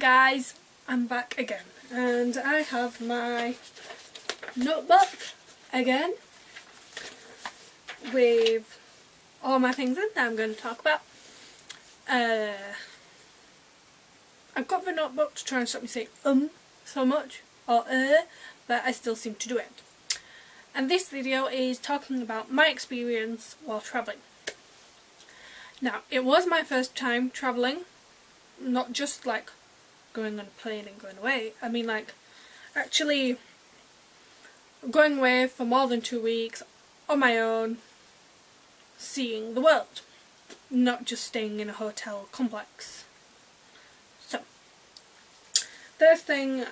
guys, I'm back again and I have my notebook again with all my things in that I'm going to talk about. I've got the notebook to try and stop me saying so much or but I still seem to do it. And this video is talking about my experience while travelling. Now, it was my first time travelling, not just like going on a plane and going away. I mean like actually going away for more than 2 weeks on my own, seeing the world, not just staying in a hotel complex. So, first thing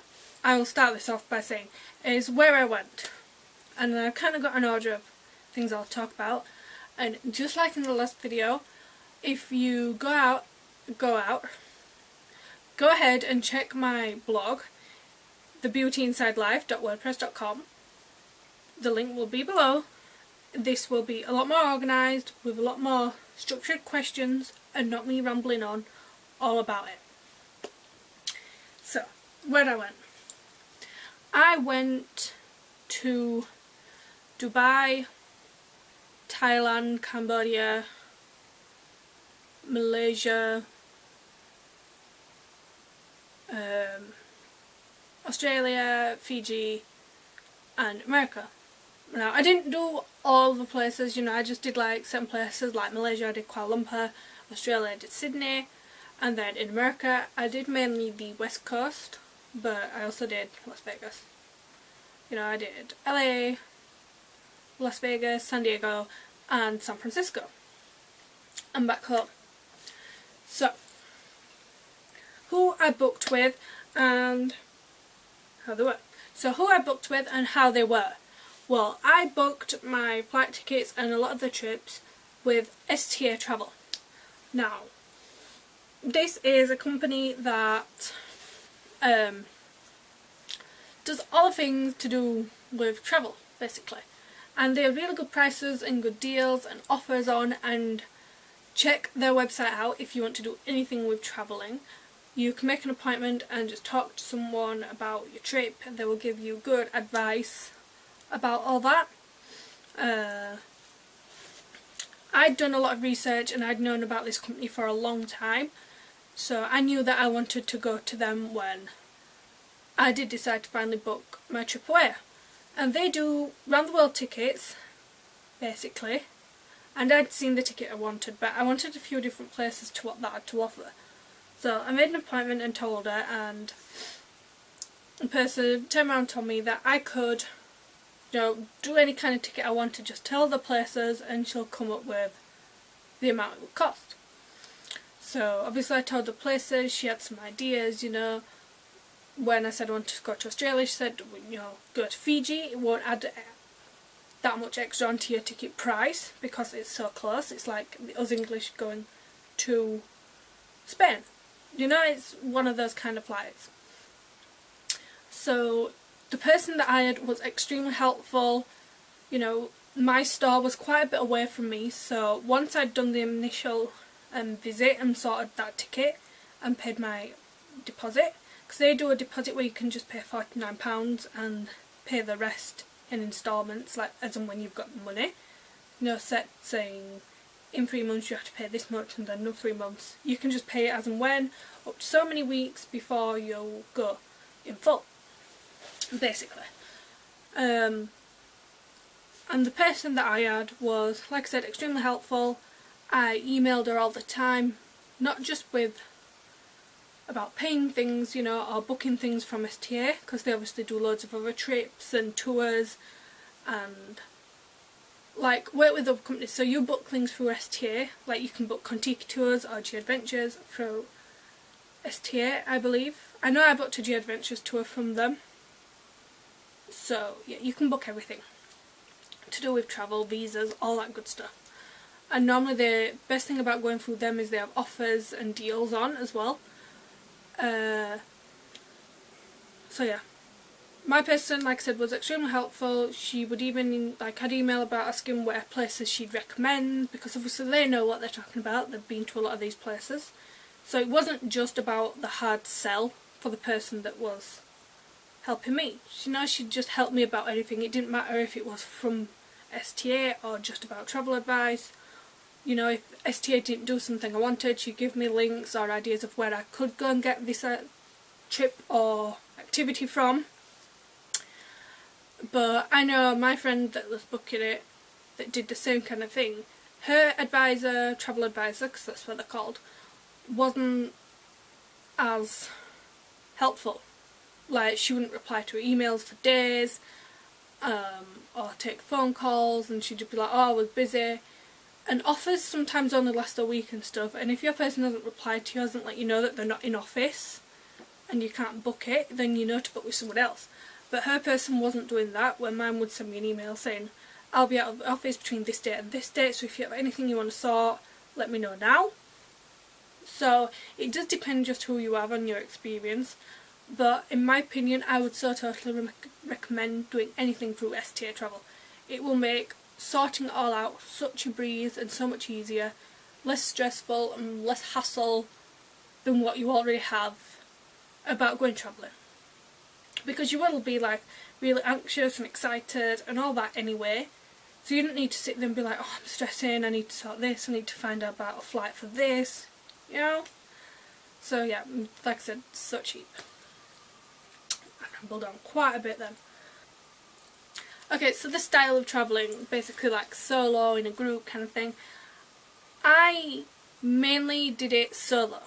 I will start this off by saying is where I went. And I've kind of got an order of things I'll talk about. And just like in the last video, if you go ahead and check my blog, thebeautyinsidelife.wordpress.com. The link will be below. This will be a lot more organised, with a lot more structured questions, and not me rambling on all about it. So, where I went. I went to Dubai, Thailand, Cambodia, Malaysia, Australia, Fiji and America. Now I didn't do all the places, you know, I just did like certain places. Like Malaysia I did Kuala Lumpur, Australia I did Sydney, and then in America I did mainly the West Coast, but I also did Las Vegas. You know, I did LA, Las Vegas, San Diego and San Francisco. And back home. So, who I booked with and how they were. So who I booked with and how they were. Well, I booked my flight tickets and a lot of the trips with STA Travel. Now, this is a company that does all the things to do with travel, basically. And they have really good prices and good deals and offers on, and check their website out if you want to do anything with travelling. You can make an appointment and just talk to someone about your trip, and they will give you good advice about all that. I'd done a lot of research and I'd known about this company for a long time, so I knew that I wanted to go to them when I did decide to finally book my trip away. And they do round the world tickets, basically, and I'd seen the ticket I wanted, but I wanted a few different places to what that had to offer. So I made an appointment and told her, and the person turned around and told me that I could, you know, do any kind of ticket I wanted, just tell the places and she'll come up with the amount it would cost. So obviously I told the places, she had some ideas, you know. When I said I wanted to go to Australia, she said, you know, go to Fiji, it won't add that much extra onto your ticket price because it's so close. It's like us English going to Spain. You know, it's one of those kind of flights. So the person that I had was extremely helpful. You know, my store was quite a bit away from me, so once I'd done the initial visit and sorted that ticket and paid my deposit, because they do a deposit where you can just pay £49 and pay the rest in instalments, like as and when you've got the money. No set saying in 3 months you have to pay this much and then another 3 months. You can just pay it as and when, up to so many weeks before you'll go in full, basically. And the person that I had was, like I said, extremely helpful. I emailed her all the time, not just with about paying things, you know, or booking things from STA, because they obviously do loads of other trips and tours and like work with other companies. So you book things through STA, like you can book Contiki Tours or G Adventures through STA, I believe. I know I booked a G Adventures tour from them. So yeah, you can book everything to do with travel, visas, all that good stuff. And normally the best thing about going through them is they have offers and deals on as well. So yeah, my person, like I said, was extremely helpful. She would even, like, I'd email about asking where places she'd recommend, because obviously they know what they're talking about, they've been to a lot of these places. So it wasn't just about the hard sell for the person that was helping me. She'd just help me about anything. It didn't matter if it was from STA or just about travel advice. If STA didn't do something I wanted, she'd give me links or ideas of where I could go and get this trip or activity from. But I know my friend that was booking it, that did the same kind of thing, her advisor, travel advisor, because that's what they're called, wasn't as helpful. Like, she wouldn't reply to her emails for days, or take phone calls, and she'd just be like, oh, I was busy. And offers sometimes only last a week and stuff, and if your person hasn't replied to you, hasn't let you know that they're not in office, and you can't book it, then you know to book with someone else. But her person wasn't doing that, where mine would send me an email saying, I'll be out of the office between this date and this date, so if you have anything you want to sort, let me know now. So it does depend just who you have and your experience, but in my opinion, I would so totally recommend doing anything through STA Travel. It will make sorting it all out such a breeze and so much easier, less stressful and less hassle than what you already have about going travelling. Because you will be like really anxious and excited and all that anyway, so you don't need to sit there and be like, oh, I'm stressing, I need to sort this, I need to find out about a flight for this, So yeah, like I said, so cheap. I rambled on quite a bit then. Okay, so this style of travelling, basically like solo, in a group kind of thing, I mainly did it solo.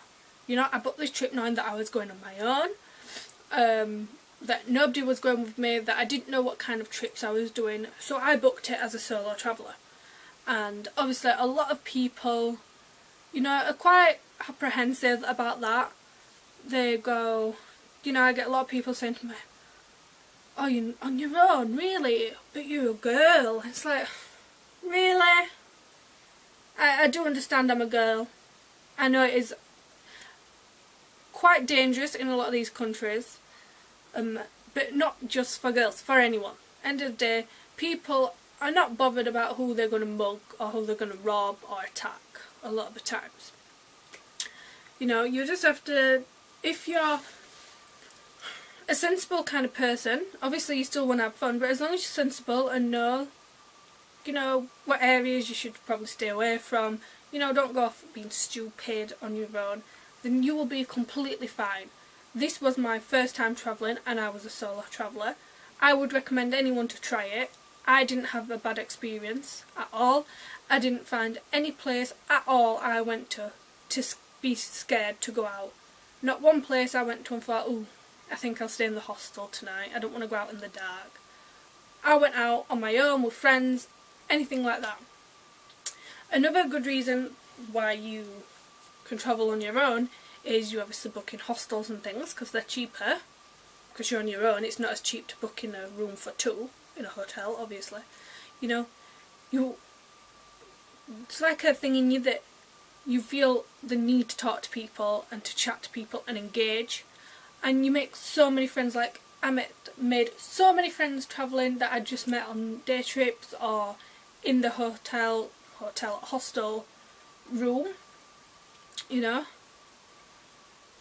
I booked this trip knowing that I was going on my own, that nobody was going with me, that I didn't know what kind of trips I was doing, so I booked it as a solo traveller. And obviously a lot of people, are quite apprehensive about that. They go, I get a lot of people saying to me, oh, you're on your own, really? But you're a girl. It's like, really? I do understand I'm a girl. I know it is quite dangerous in a lot of these countries, but not just for girls, for anyone. End of the day, people are not bothered about who they're going to mug or who they're going to rob or attack a lot of the times. You just have to, if you're a sensible kind of person, obviously you still want to have fun, but as long as you're sensible and know, what areas you should probably stay away from, don't go off being stupid on your own, then you will be completely fine. This was my first time travelling and I was a solo traveller. I would recommend anyone to try it. I didn't have a bad experience at all. I didn't find any place at all I went to be scared to go out. Not one place I went to and thought, ooh, I think I'll stay in the hostel tonight, I don't want to go out in the dark. I went out on my own with friends, anything like that. Another good reason why you can travel on your own is you obviously book in hostels and things because they're cheaper. Because you're on your own, it's not as cheap to book in a room for two in a hotel, obviously. It's like a thing in you that you feel the need to talk to people and to chat to people and engage. And you make so many friends. Like, I made so many friends travelling that I just met on day trips or in the hostel room,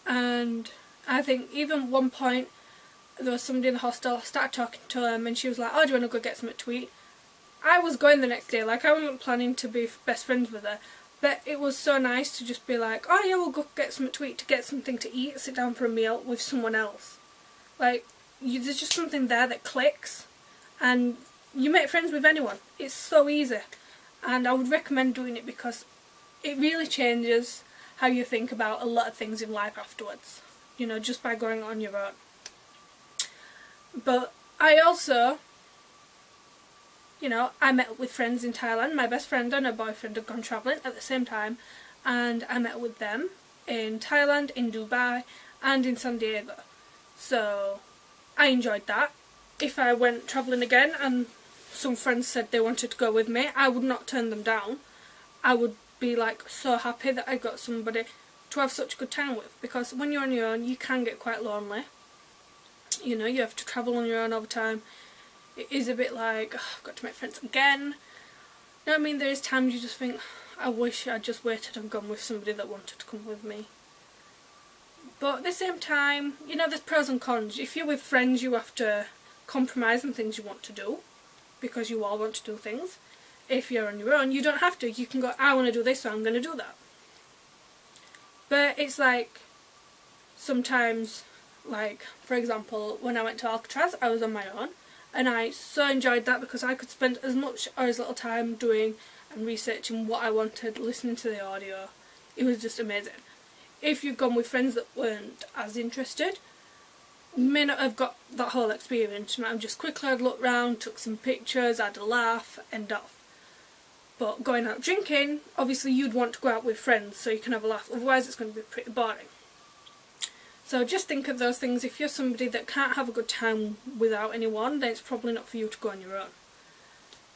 And I think even one point there was somebody in the hostel, I started talking to them and she was like, oh, do you want to go get something to eat? I was going the next day, like I wasn't planning to be best friends with her. But it was so nice to just be like, oh yeah, we'll go get something to eat, to get something to eat, sit down for a meal with someone else. Like, there's just something there that clicks, and you make friends with anyone. It's so easy, and I would recommend doing it because it really changes how you think about a lot of things in life afterwards, just by going on your own. But I also, I met with friends in Thailand. My best friend and her boyfriend had gone travelling at the same time, and I met with them in Thailand, in Dubai, and in San Diego. So I enjoyed that. If I went travelling again and some friends said they wanted to go with me, I would not turn them down. I would be like so happy that I got somebody to have such a good time with, because when you're on your own you can get quite lonely. You have to travel on your own all the time. It is a bit like, oh, I've got to make friends again. You know what I mean? There is times you just think, I wish I'd just waited and gone with somebody that wanted to come with me. But at the same time, you know, there's pros and cons. If you're with friends, you have to compromise on things you want to do, because you all want to do things. If you're on your own, you don't have to. You can go, I want to do this, so I'm going to do that. But it's like, sometimes, like, for example, when I went to Alcatraz, I was on my own, and I so enjoyed that because I could spend as much or as little time doing and researching what I wanted, listening to the audio. It was just amazing. If you've gone with friends that weren't as interested, you may not have got that whole experience. You might have just quickly had a look round, took some pictures, had a laugh, end off. But going out drinking, obviously you'd want to go out with friends so you can have a laugh, otherwise it's going to be pretty boring. So just think of those things. If you're somebody that can't have a good time without anyone, then it's probably not for you to go on your own.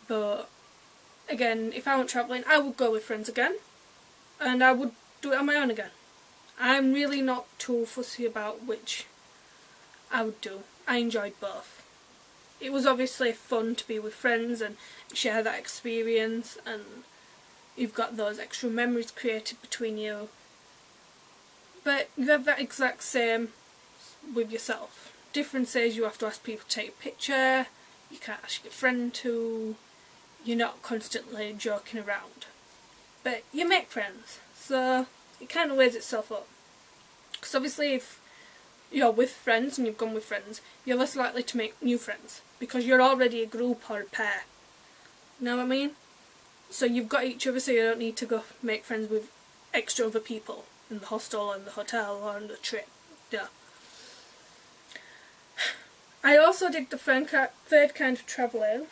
But again, if I went travelling, I would go with friends again, and I would do it on my own again. I'm really not too fussy about which I would do. I enjoyed both. It was obviously fun to be with friends and share that experience, and you've got those extra memories created between you. But you have that exact same with yourself. Difference is you have to ask people to take a picture, you can't ask your friend to, you're not constantly joking around. But you make friends, so it kind of weighs itself up. Because obviously if you're with friends and you've gone with friends, you're less likely to make new friends, because you're already a group or a pair. You know what I mean? So you've got each other, so you don't need to go make friends with extra other people in the hostel or in the hotel or on the trip. Yeah. I also did the third kind of travelling,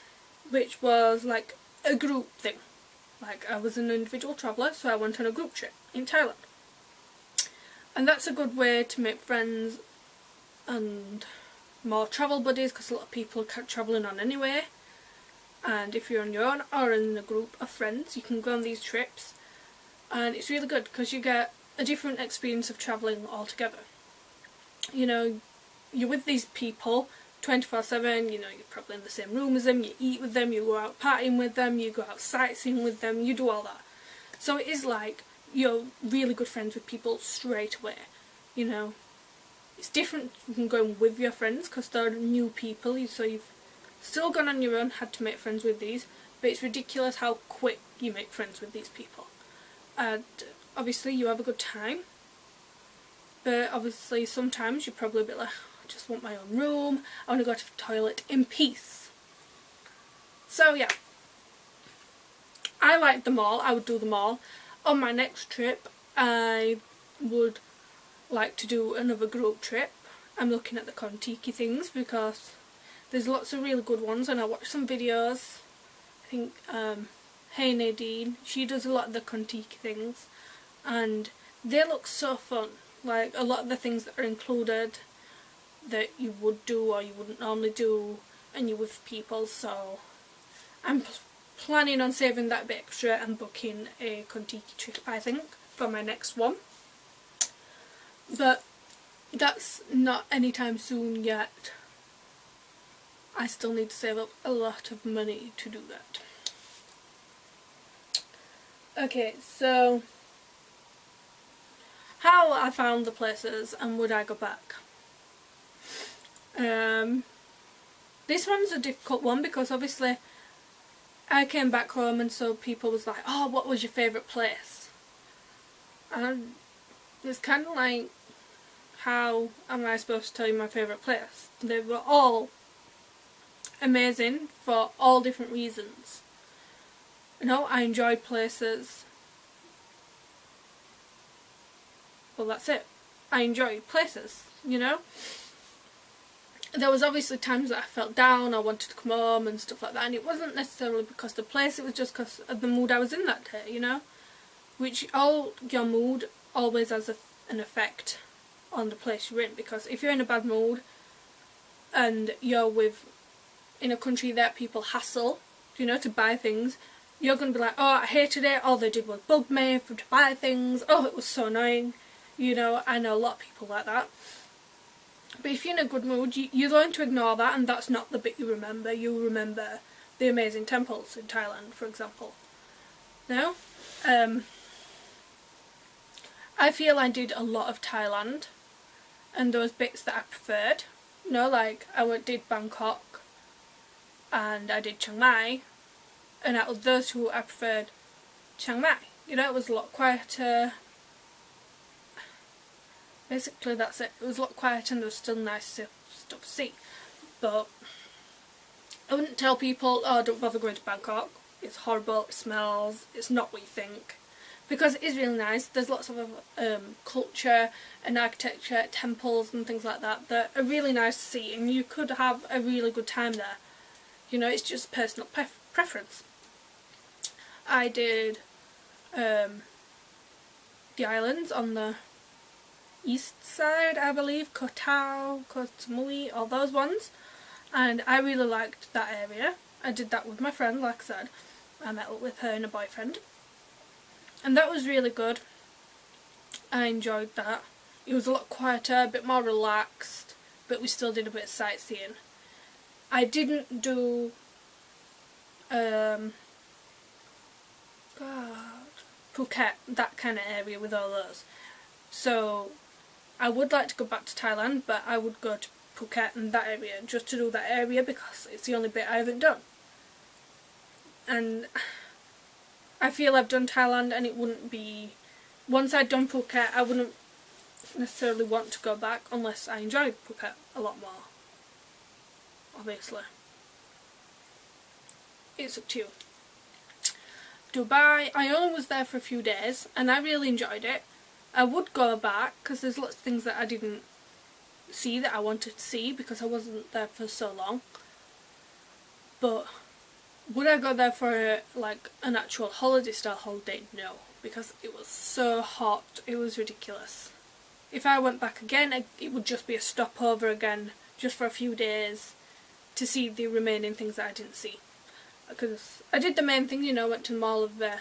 which was like a group thing. Like, I was an individual traveller, so I went on a group trip in Thailand. And that's a good way to make friends and more travel buddies, because a lot of people are travelling on anyway. And if you're on your own or in a group of friends, you can go on these trips, and it's really good because you get a different experience of travelling altogether. You know, you're with these people 24/7, you know, you're probably in the same room as them, you eat with them, you go out partying with them, you go out sightseeing with them, you do all that. So it is like you're really good friends with people straight away, you know. It's different from going with your friends because they're new people, so you've still gone on your own, had to make friends with these, but it's ridiculous how quick you make friends with these people. And obviously you have a good time, but obviously sometimes you're probably a bit like, I just want my own room, I want to go to the toilet in peace. So yeah, I like them all, I would do them all. On my next trip I would like to do another group trip. I'm looking at the Kon-Tiki things because there's lots of really good ones, and I watched some videos. I think Hey Nadine, she does a lot of the Kon-Tiki things, and they look so fun. Like, a lot of the things that are included that you would do or you wouldn't normally do, and you're with people, so I'm planning on saving that bit extra and booking a Kon-Tiki trip, I think, for my next one. But that's not anytime soon yet. I still need to save up a lot of money to do that. Okay, so how I found the places and would I go back? This one's a difficult one because obviously I came back home and so people was like, oh, what was your favourite place? And it's kind of like, how am I supposed to tell you my favourite place? They were all amazing for all different reasons. You know, I enjoyed places. Well, that's it. I enjoyed places, you know. There was obviously times that I felt down, I wanted to come home and stuff like that, and it wasn't necessarily because of the place, it was just because of the mood I was in that day, you know. Which your mood always has an effect on the place you're in, because if you're in a bad mood and you're in a country that people hassle, you know, to buy things, you're going to be like, oh, I hated it, all they did was bug me to buy things, oh, it was so annoying, you know. I know a lot of people like that. But if you're in a good mood, you learn to ignore that, and that's not the bit you remember. You remember the amazing temples in Thailand, for example. Now, I feel I did a lot of Thailand and there was bits that I preferred. You know, like I did Bangkok and I did Chiang Mai, and out of those two I preferred Chiang Mai. You know, it was a lot quieter. Basically that's it. It was a lot quieter and there was still nice stuff to see. But I wouldn't tell people, oh, don't bother going to Bangkok. It's horrible, it smells, it's not what you think. Because it is really nice. There's lots of culture and architecture, temples and things like that that are really nice to see, and you could have a really good time there. You know, it's just personal preference. I did the islands on the east side, I believe, Koh Tao, Koh Samui, all those ones, and I really liked that area. I did that with my friend, like I said. I met up with her and a boyfriend, and that was really good. I enjoyed that. It was a lot quieter, a bit more relaxed, but we still did a bit of sightseeing. I didn't do Phuket, that kind of area with all those. So I would like to go back to Thailand, but I would go to Phuket and that area just to do that area because it's the only bit I haven't done. And I feel I've done Thailand, and it wouldn't be... Once I'd done Phuket, I wouldn't necessarily want to go back unless I enjoyed Phuket a lot more. Obviously. It's up to you. Dubai, I only was there for a few days and I really enjoyed it. I would go back because there's lots of things that I didn't see that I wanted to see because I wasn't there for so long. But would I go there for like an actual holiday style holiday? No, because it was so hot, it was ridiculous. If I went back again, it would just be a stopover again, just for a few days to see the remaining things that I didn't see. Because I did the main thing, you know, went to the Mall of the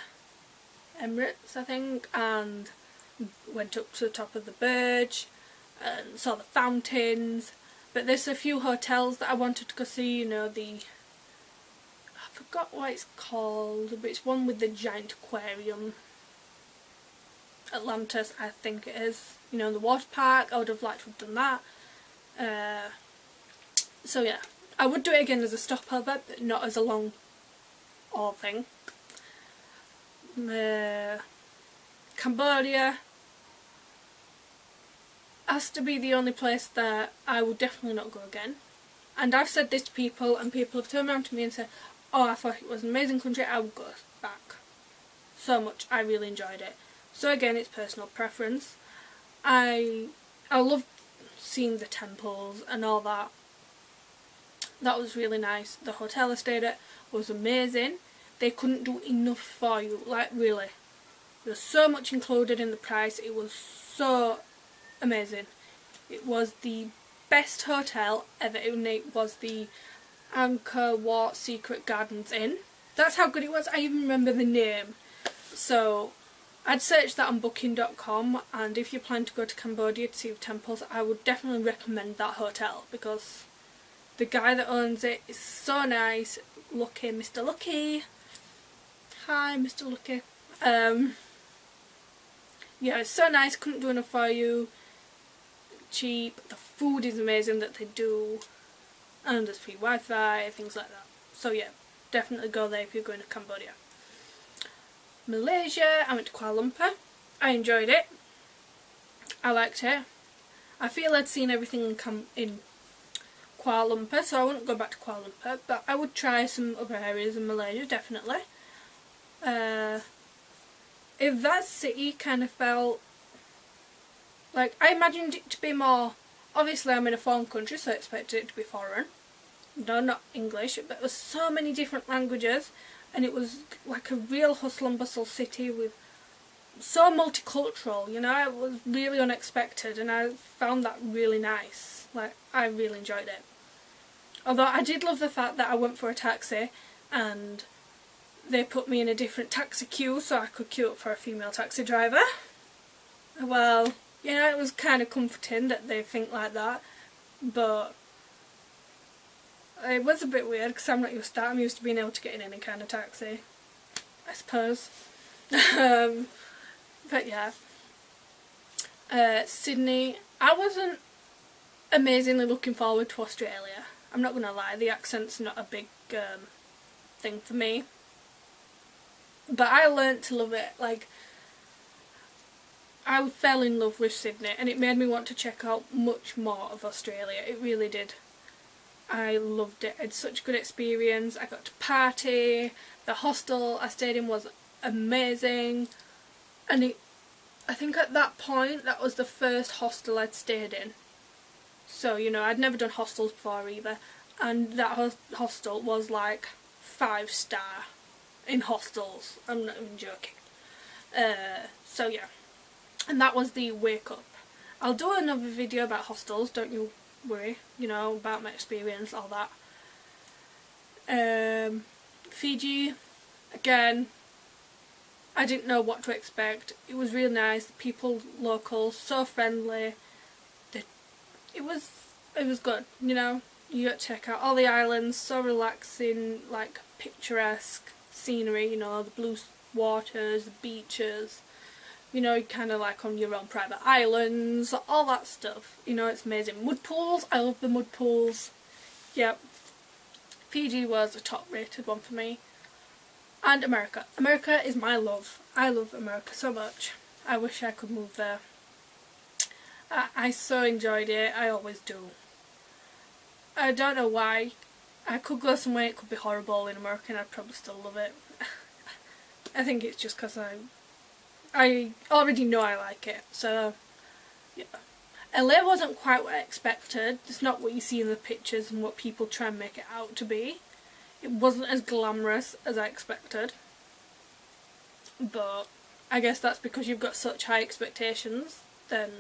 Emirates, I think, and went up to the top of the Burj and saw the fountains. But there's a few hotels that I wanted to go see, you know, I forgot what it's called, but it's one with the giant aquarium. Atlantis, I think it is. You know, the water park, I would have liked to have done that. So yeah, I would do it again as a stopover, but not as a long haul thing. Cambodia has to be the only place that I would definitely not go again. And I've said this to people, and people have turned around to me and said, oh, I thought it was an amazing country, I would go back. So much, I really enjoyed it. So again, it's personal preference. I love seeing the temples and all that. That was really nice. The hotel I stayed at was amazing. They couldn't do enough for you, like really. There's so much included in the price. It was so amazing. It was the best hotel ever. It was the Angkor Wat Secret Gardens Inn. That's how good it was. I even remember the name. So I'd search that on booking.com, and if you plan to go to Cambodia to see the temples, I would definitely recommend that hotel because the guy that owns it is so nice. Lucky, Mr. Lucky. Hi, Mr. Lucky. Yeah, it's so nice. Couldn't do enough for you. Cheap. The food is amazing that they do. And there's free Wi-Fi, things like that. So yeah, definitely go there if you're going to Cambodia. Malaysia, I went to Kuala Lumpur. I enjoyed it. I liked it. I feel I'd seen everything in Kuala Lumpur, so I wouldn't go back to Kuala Lumpur, but I would try some other areas in Malaysia, definitely. If that city kind of felt like, I imagined it to be more, obviously I'm in a foreign country, so I expected it to be foreign. No, not English, but there was so many different languages, and it was like a real hustle and bustle city with so multicultural, you know. It was really unexpected, and I found that really nice. Like, I really enjoyed it. Although I did love the fact that I went for a taxi and they put me in a different taxi queue so I could queue up for a female taxi driver. Well, you know, it was kind of comforting that they think like that, but it was a bit weird because I'm not used to that. I'm used to being able to get in any kind of taxi, I suppose. But yeah. Sydney, I wasn't amazingly looking forward to Australia. I'm not going to lie, the accent's not a big thing for me. But I learnt to love it. Like, I fell in love with Sydney and it made me want to check out much more of Australia. It really did. I loved it. I had such a good experience. I got to party. The hostel I stayed in was amazing. And I think at that point that was the first hostel I'd stayed in. So, you know, I'd never done hostels before either. And that hostel was like 5-star in hostels. I'm not even joking. So yeah. And that was the wake up. I'll do another video about hostels, don't you worry, you know, about my experience, all that. Fiji, again, I didn't know what to expect. It was real nice, the people local, so friendly. It was good, you know. You got to check out all the islands, so relaxing, like picturesque scenery, you know, the blue waters, the beaches. You know, kind of like on your own private islands, all that stuff. You know, it's amazing. Mud pools, I love the mud pools. Yep. Fiji was a top rated one for me. And America. America is my love. I love America so much. I wish I could move there. I so enjoyed it. I always do. I don't know why. I could go somewhere, it could be horrible in America and I'd probably still love it. I think it's just because I already know I like it, so yeah. LA wasn't quite what I expected. It's not what you see in the pictures and what people try and make it out to be. It wasn't as glamorous as I expected. But I guess that's because you've got such high expectations, then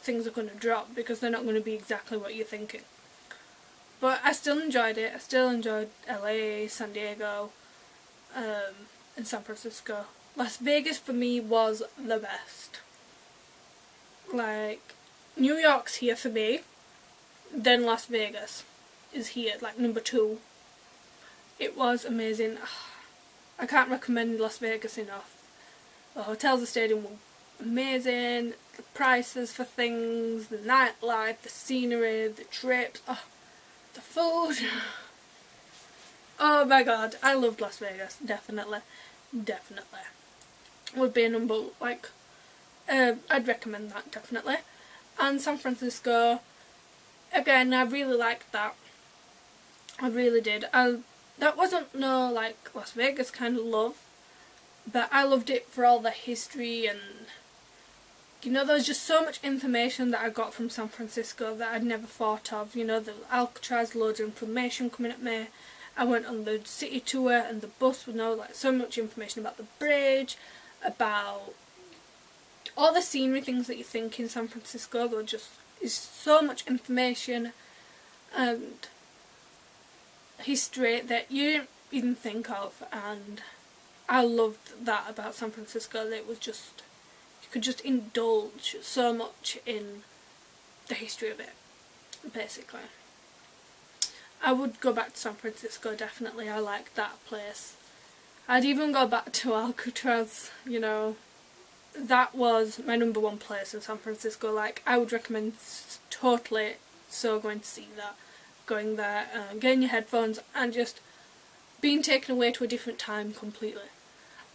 things are going to drop because they're not going to be exactly what you're thinking. But I still enjoyed it. I still enjoyed LA, San Diego, and San Francisco. Las Vegas for me was the best. Like, New York's here for me, then Las Vegas is here, like number 2. It was amazing. I can't recommend Las Vegas enough. The hotels, the stadium were amazing, the prices for things, the nightlife, the scenery, the trips, the food. Oh my god, I loved Las Vegas, definitely. Would be a number, like, I'd recommend that, definitely. And San Francisco, again, I really liked that. I really did. That wasn't no, like, Las Vegas kind of love, but I loved it for all the history and, you know, there was just so much information that I got from San Francisco that I'd never thought of. You know, the Alcatraz, loads of information coming at me. I went on the city tour and the bus would know, like, so much information about the bridge, about all the scenery things that you think in San Francisco. There just is so much information and history that you didn't even think of, and I loved that about San Francisco. That it was just, you could just indulge so much in the history of it, basically. I would go back to San Francisco, definitely. I liked that place. I'd even go back to Alcatraz, you know. That was my number 1 place in San Francisco. Like, I would recommend totally going to see that. Going there, getting your headphones and just being taken away to a different time completely.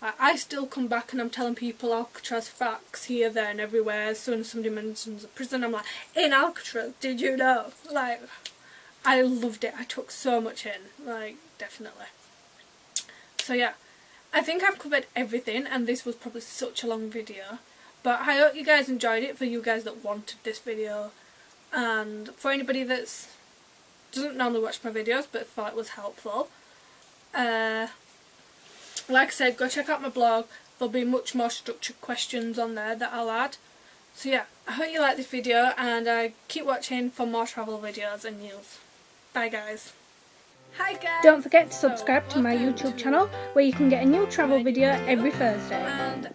I still come back and I'm telling people Alcatraz facts here, there and everywhere. As soon as somebody mentions a prison, I'm like, in Alcatraz, did you know? Like, I loved it. I took so much in, like, definitely. So yeah, I think I've covered everything, and this was probably such a long video, but I hope you guys enjoyed it, for you guys that wanted this video, and for anybody that doesn't normally watch my videos but thought it was helpful. Like I said, go check out my blog. There'll be much more structured questions on there that I'll add. So yeah, I hope you like this video, and keep watching for more travel videos and news. Bye guys. Hi guys! Don't forget to subscribe to my YouTube channel, where you can get a new travel video every Thursday. And